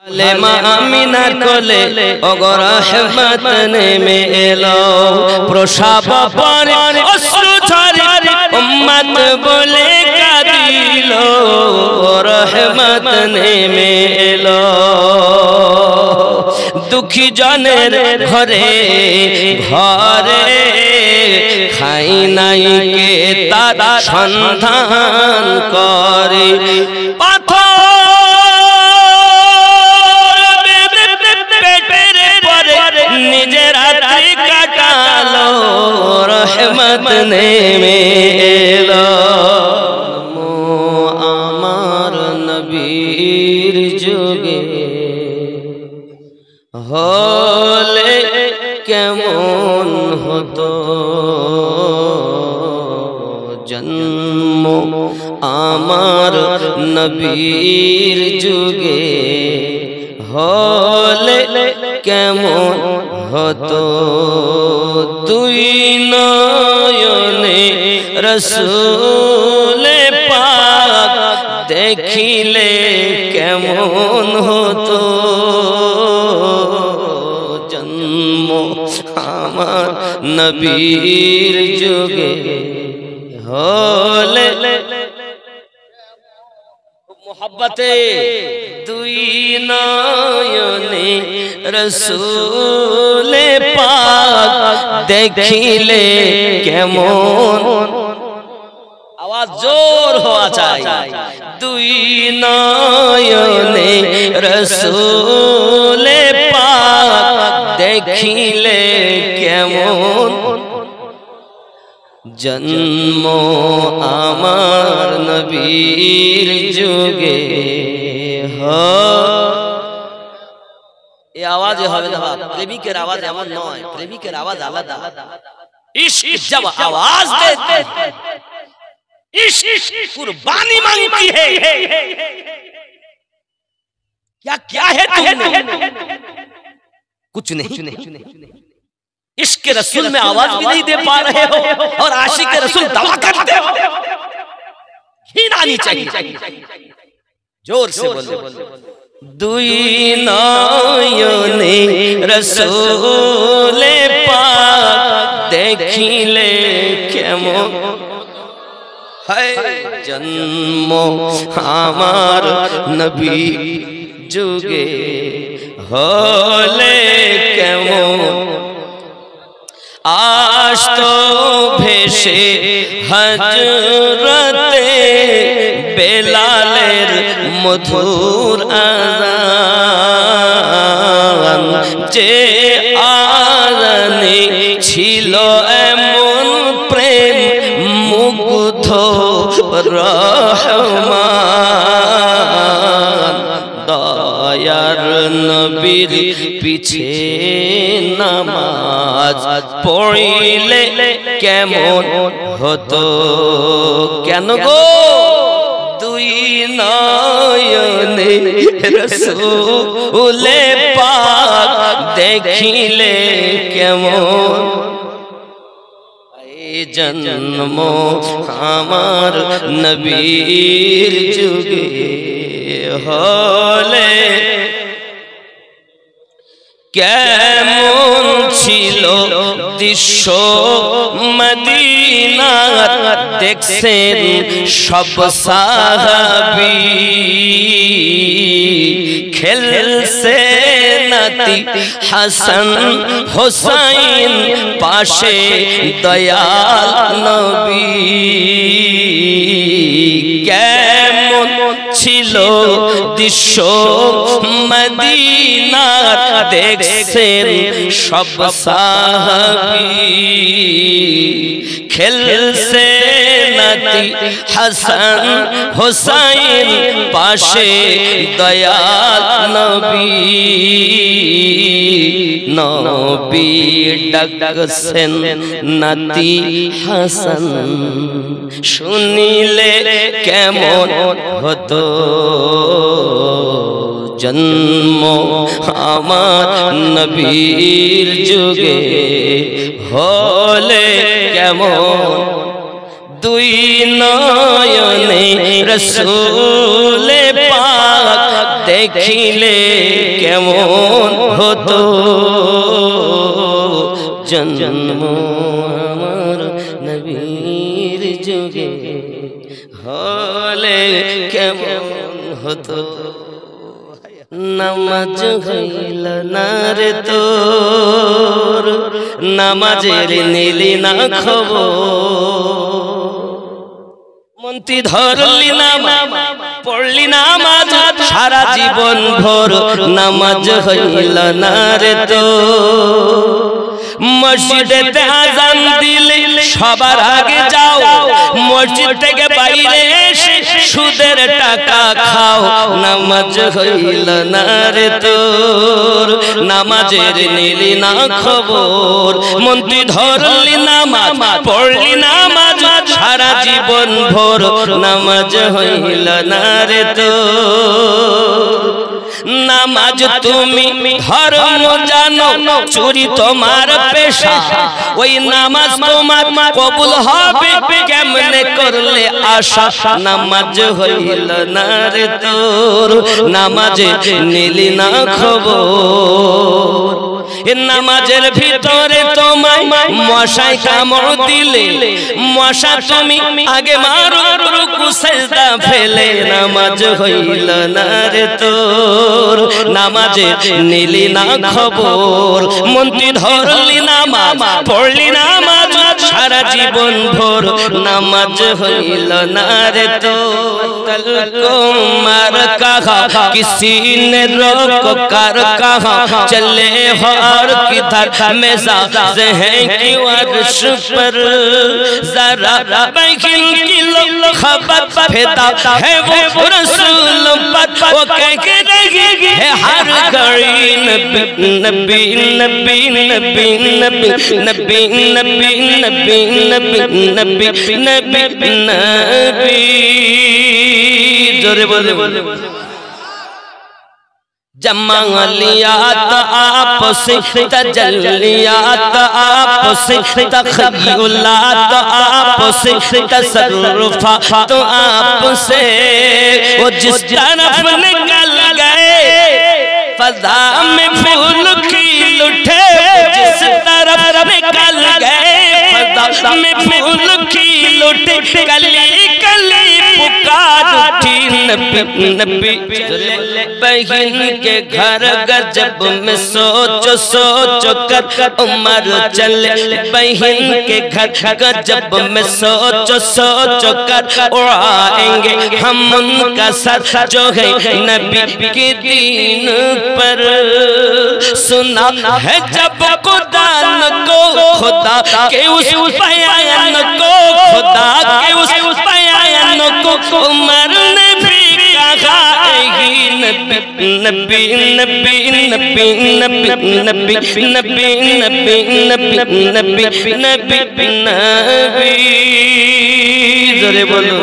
lemma आमिनार कोले ओगो रहमत नेमे yellow प्रसाब परे अश्रु झरे उम्मत बोले कादिलो रहमत नेमे एलो दुखी जनेर घरे घरे खाई नाई के तारा सन्धान करे रहमत नेमे एलो आमार नबीर जुगे होले केमन हतो जन्म आमार नबीर जुगे होले केमन हतो दुई नयने रसूल पाक देखिले केमन हतो जन्म आमार नबीर जुगे होले मोहब्बते दुई नयने रसूल पाक देखिले केमन आवाज जोर होना चाहिए दुई नयने रसूल पाक देखिले केमन जन्म आमार नबीर जुगे हो ये आवाज হবে না প্রেমিকের আওয়াজ এমন নয় প্রেমিকের আওয়াজ আলাদা इश्क जब आवाज देते इश्क कुर्बानी मांगती है क्या है तुमने कुछ नहीं इश्क रसूल में आवाज भी नहीं दे पा रहे हो और आशिक रसूल दावा करते हो घिन आनी चाहिए जोर से बोलो दुई नयने रसूल पाक देखिले केमन है जन्म आमार नबी जुगे होले केमन आज तो भेषे हजरते बेलालेर मधुर आजान जे आजाने छिलो एमन प्रेम मुग्ध रहमान दयार नबीर पीछे नामाज पढ़िले केमन हतो केन गो दुई नयने रसूल पाक देखिले केमन जन्म आमार नबीर जुगे होले केमन छिलो दृश्य मदीनार देखছেন सब साहाबी खेलছে नाती हसन हुसैन पाशे दयाल नबी केमन छिलो दृश्य मदीनार देखছেন सब साहाबी खेलছে नाती हसन हुसैन पाशे दयाल नबी नबी डाकছেন नाती हसन শুনিলে কেমন হতো जन्म आमार नबीर जुगे होले केमन दुई नयने रसूल पाक देखिले केमन हतो जन्म आमार नबीर जुगे हले केमन हतो नामाज हইল ना रे तोर नामाजेर निली ना खबर মন্ত্রী ধরলি নামাজ পড়লি নামাজ সারা জীবন ভর নামাজ হইল না রে তো মসজিদেতে আযান দিলে সবার আগে যাও মসজিদ থেকে বাইরে এসে সুদের টাকা খাও নামাজ হইল না রে তোর নামাজের নিলি না খবর মন্ত্রী ধরলি নামাজ পড়লি নামাজ সারা জীবন ভর নামাজ হইল না রে তোর নামাজ তুমি ধর্ম জানো চুরি তোমার পেশা ওই নামাজ তোমার কবুল হবে কেমনে করলে আশা নামাজ হইল না রে তোর নামাজে নিলি না খবর এ নামাজের ভিতরে তোমায় মশাই কামড় দিলে মশা তুমি আগে মারো রুকু সিজদা ফেলে নামাজ হইল না রে তোর নামাজে নিলি না খবর মন্ত্রী ধরলি নামাজ পড়লি নামাজ সারা জীবন ভর নামাজ হইল না রে তোর কুমার কাহা কিসি নে রোক कर कहा चले और किधर में ज़ाज़े हैं कि अर्श पर जरा बहिन की लो खबर फिदा है वो रसूल पर वो कह के रही है हर घड़ी नबी नबी नबी नबी नबी नबी नबी नबी नबी नबी नबी नबी जोरे बोले जमालियात आपसे तजल्लियात आपसे तखय्युलात आपसे तसर्रुफात आपसे वो जिस तरफ निकल गए फज़ा में फूल खिल उठे जिस तरफ निकल गए फज़ा में फूल खिल उठे कली कली पुकार उठी नबी नबी बहन के घर गजब में सोचो सोचो कर उमर चले बहन के घर गजब में सोचो सोचो कर उड़ाएंगे हम उनका सर जो है नबी के दीन पर सुना है जब खुदा को खुदा के उस बयान को खुदा के उस बयान को उमर ने भी कहा नबी नबी नबी नबी नबी नबी नबी नबी नबी नबी नबी नबी जोरे बोलो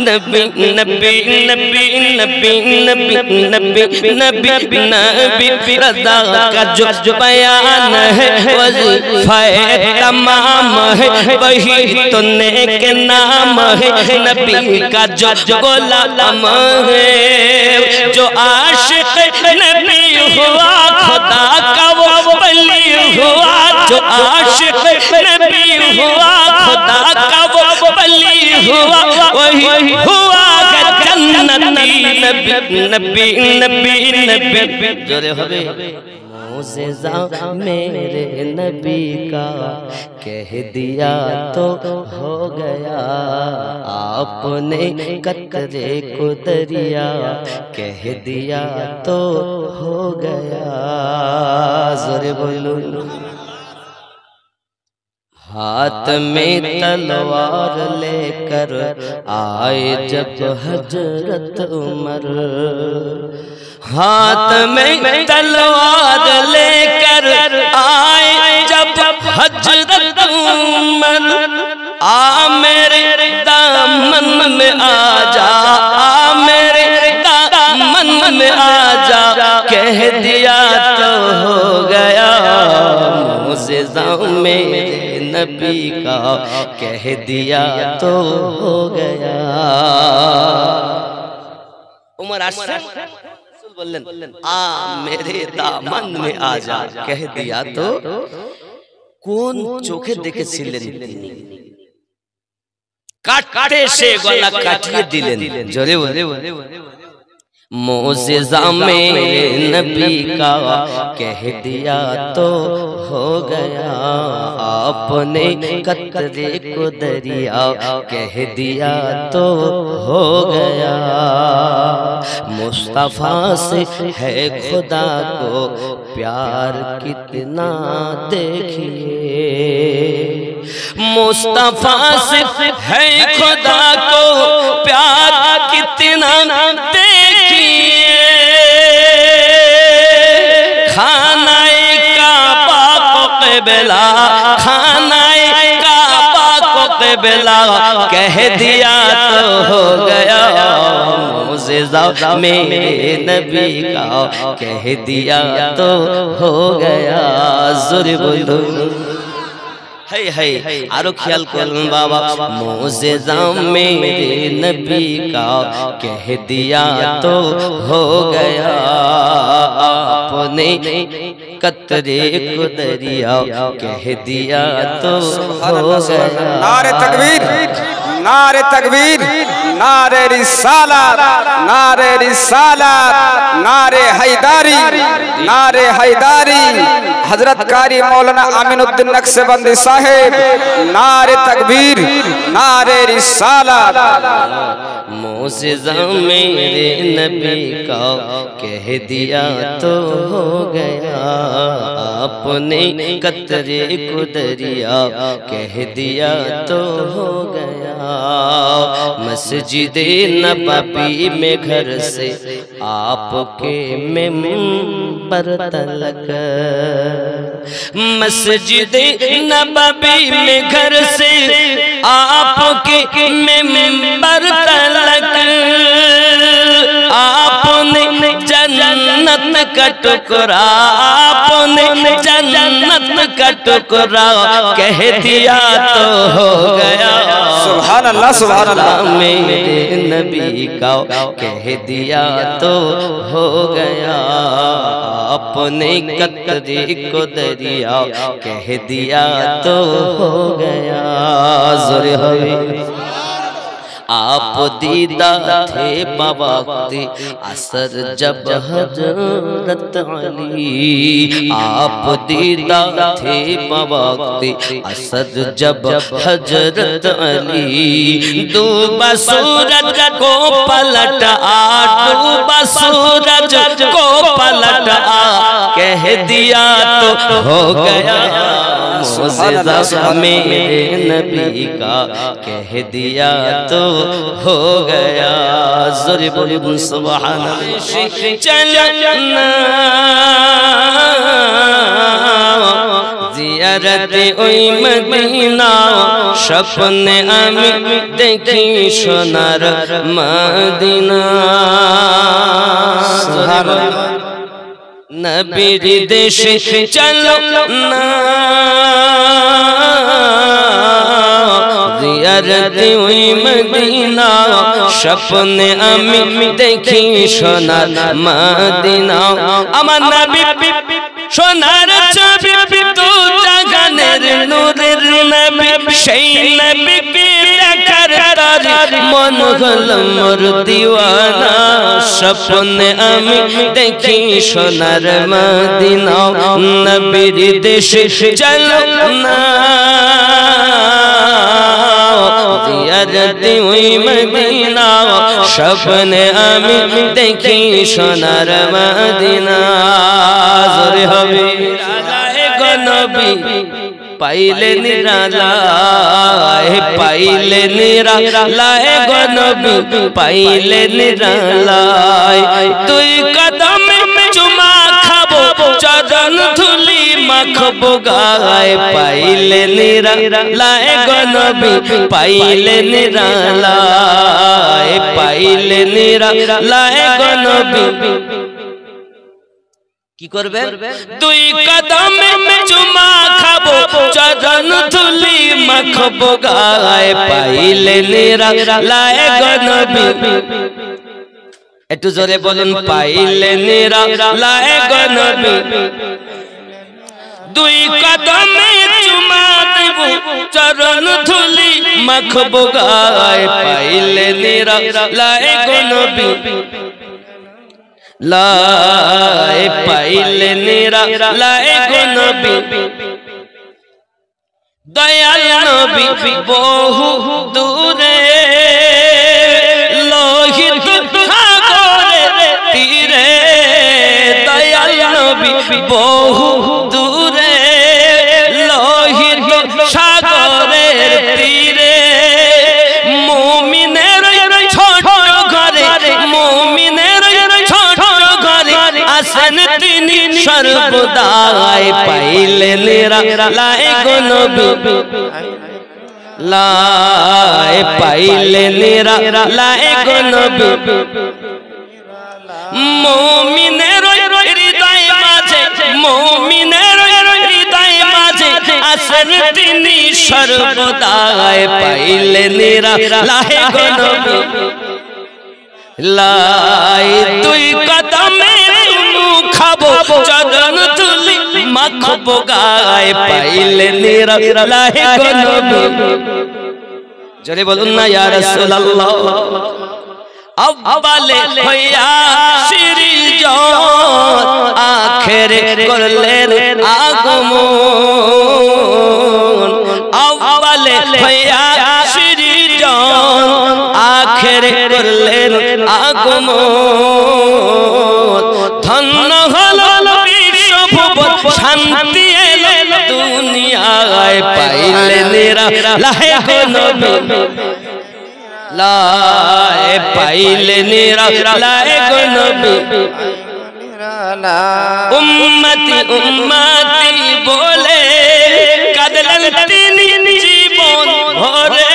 नबी नबी नबी नबी नबी नबी नबी नबी रज़ा का जो बयान है वज़ीफ़ा तमाम है वही तो नेक नाम है नबी का जो गुलाम है जो आशिक़ नबी हुआ खुदा का वो वली हुआ जो आशिक़ नबी हुआ खुदा का वो वली हुआ वही हुआ जन्नती नबी नबी नबी नबी जोरे होवे मौज़िज़ा मेरे नबी का कह दिया तो हो गया आपने कतरे को दरिया कह दिया तो हो गया जोरे बोलो हाथ में तलवार लेकर आए जब हजरत उमर हाथ में तलवार लेकर आए जब हजरत उमर आ मेरे दामन में आ जा आ मेरे दामन में आ जा कह दिया तो हो गया मौज़िज़ा मेरे नबी का कह दिया तो हो गया उमर आश्रम बोलें आ मेरे दामन में आ जा कह दिया तो কোন চোখে দেখেছিলেন তিনি কাটতে সে গলা কাটিয়ে দিলেন জোরে বলে मोज़िज़ा मेरे नबी का कह दिया तो हो गया आपने कतरे को दरिया कह दिया तो हो गया मुस्तफ़ा से है खुदा को प्यार कितना देखिए मुस्तफ़ा से है खुदा को प्यार कितना खानाए काबा को क़िबला खानाए काबा को क़िबला कह दिया तो हो गया मोज़िज़ा मेरे नबी का कह दिया तो हो गया ज़ोरे बोलो है आरो ख्याल करूं बाबा मोज़िज़ा मेरे नबी का कह दिया तो हो गया आपने कतरे को दरिया कह दिया तो हो गया नारे तकबीर नारे तकबीर नारे रिसालत नारे रिसालत नारे हैदारी नारे हैदारी हजरत कारी मौलाना अमीनुद्दीन नक्शबंदी साहेब नारे तकबीर नारे रिसालत मोज़िज़ा मेरे नबी का कह दिया तो हो गया आपने कतरे को दरिया कह दिया तो हो गया मस्जिदे नबवी में घर से आपके मिंबर तलक मस्जिदे नबवी में घर से आपके मिंबर तलक आपने जन्नत का टुकड़ा आपने जन्नत का टुकड़ा कह दिया तो हो गया सुभान अल्लाह सुभान अल्लाह मेरे नबी का कह दिया तो हो गया अपने कतरे को दरिया कह दिया तो हो गया ज़ोरे हवे आप दीदा थे बवक्ते असर जब हजरत अली आप दीदा थे बवक्ते असर जब हजरत अली डूबा सूरज को पलट आ डूबा सूरज को पलट आ कह दिया तो हो गया मोज़िज़ा मेरे नबी का कह दिया तो हो गया ज़ोरे बोलो सुभान अल्लाह चलना ज़ियारत ओई मदीना सपने আমি দেখি সোনার মদিনা सुभान अल्लाह नबीर देशे चलो ना ज़ियारत हुई मदीना सपने আমি দেখি সোনার মদিনা আমার নবী সোনার ছবি তো জাগানের নূরের নবী সেই নবীকে দেখার তারে মন হলো মোর দিওয়ানা স্বপ্নে আমি দেখি সোনার মদিনা নবীর দেশে চলো না ज़ियारत हुई मदीना सपने আমি দেখি সোনার মদিনা ज़ोरे हवे आए गो नबी पाइले निरालाए पाइले निरालाए गो नबी पाइले निरालाए तुई कदम में चुमा खाबो चरण धुली माखबो गाए पाइले निरालाए गो नबी पाइले निरालाए पाइले निरालाए गो नबी की करबे दुई कदम में चुमा खाबो चरण धुली माखबो गाए पाइले निरालाए गो नबी একটু জোরে বলুন পাইলে নিরালায় গো নবী দুই কদমে চুমা দেব চরণ ধুলি মাখবো গায়ে পাইলে নিরালায় গো নবী লাই পাইলে নিরালায় গো নবী দয়াল নবী বহু দূরে লোহিত সাগরের তীরে দয়াল নবী বহু দূরে লোহিত সাগরের তীরে মুমিনের ছোট ঘরে মুমিনের ছোট ঘরে আসেন তিনি সর্বদাই পাইলে নিরালায় গো নবী লাই পাইলে নিরালায় গো নবী মুমিনের হৃদয় মাঝে মুমিনের হৃদয় মাঝে আসেন তিনি সর্বদাই পাইলে নিরালায় গো নবী লাই দুই কদমে চুমু খাবো চরণ ধুলি মাখবো গায়ে পাইলে নিরালায় গো নবী জোরে বলুন না ইয়া রাসূলুল্লাহ আব্বালে হইয়া সিরজন আখেরে করলেন আগমন আব্বালে হইয়া সিরজন আখেরে করলেন আগমন ধন্য হলো বিশ্বভুবন শান্তি এলো দুনিয়ায় পাইলে নিরালায় গো নবী লাই পাইলে নিরালায় গো নবী উম্মতি উম্মতি বলে কাঁদলেন তিনি জীবন ভরে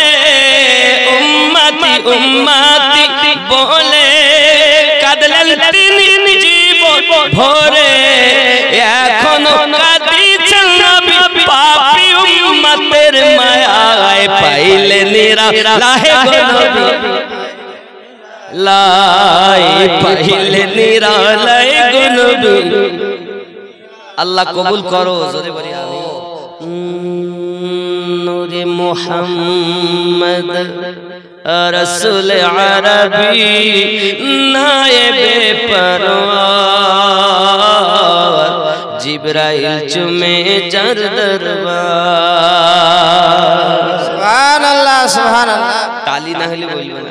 উম্মতি উম্মতি বলে কাঁদলেন তিনি জীবন ভরে এখনো কাঁদিছেন নবী পাপী উম্মতের মায়ায় পাইলে নিরালায় গো নবী লাই পাইলে নিরালায় গো নবী আল্লাহ কবুল করো জোরে বলি আমিন নূরে মুহাম্মদ রসুল আরবি নায়েবে পরওয়ার জিবরাইল চুমে যার দরবার সুবহানাল্লাহ সুবহানাল্লাহ তালি না হলে বলবেন